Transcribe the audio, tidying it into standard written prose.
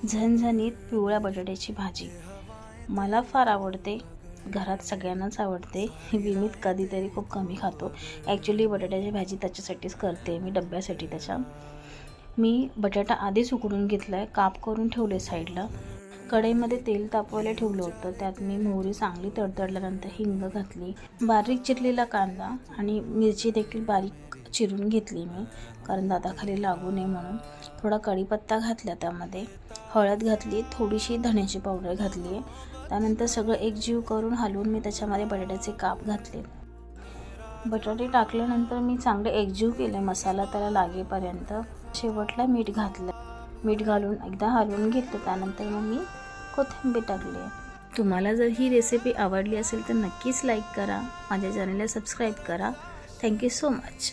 झणझणीत पिवळ्या बटाट्याची भाजी मला फार आवडते. घरात सगळ्यांनाच आवडते. मी कधीतरी खूप कमी खातो. ॲक्च्युली बटाट्याची भाजी त्याच्यासाठीच करते मी, डब्यासाठी त्याच्या. मी बटाटा आधीच उकडून घेतला आहे, काप करून ठेवले साईडला. कढईमध्ये तेल तापवायला ठेवलं होतं. त्यात मी मोहरी चांगली तडतडल्यानंतर हिंग घातली, बारीक चिरलेला कांदा आणि मिरची देखील बारीक चिरून घेतली मी, कारण दाताखाली लागू नये म्हणून. थोडा कढीपत्ता घातला, त्यामध्ये हळद घातली, थोडीशी धण्याची पावडर घातली आहे. त्यानंतर सगळं एकजीव करून हलवून मी त्याच्यामध्ये बटाट्याचे काप घातले. बटाटे टाकल्यानंतर मी चांगले एकजीव केले मसाला त्याला लागेपर्यंत. शेवटला मीठ घातलं. मीठ घालून एकदा हलवून घेतलं. त्यानंतर मग मी कोथिंबीर टाकली. तुम्हाला जर ही रेसिपी आवडली असेल तर नक्कीच लाईक करा, माझ्या चॅनलला सबस्क्राईब करा. Thank you so much.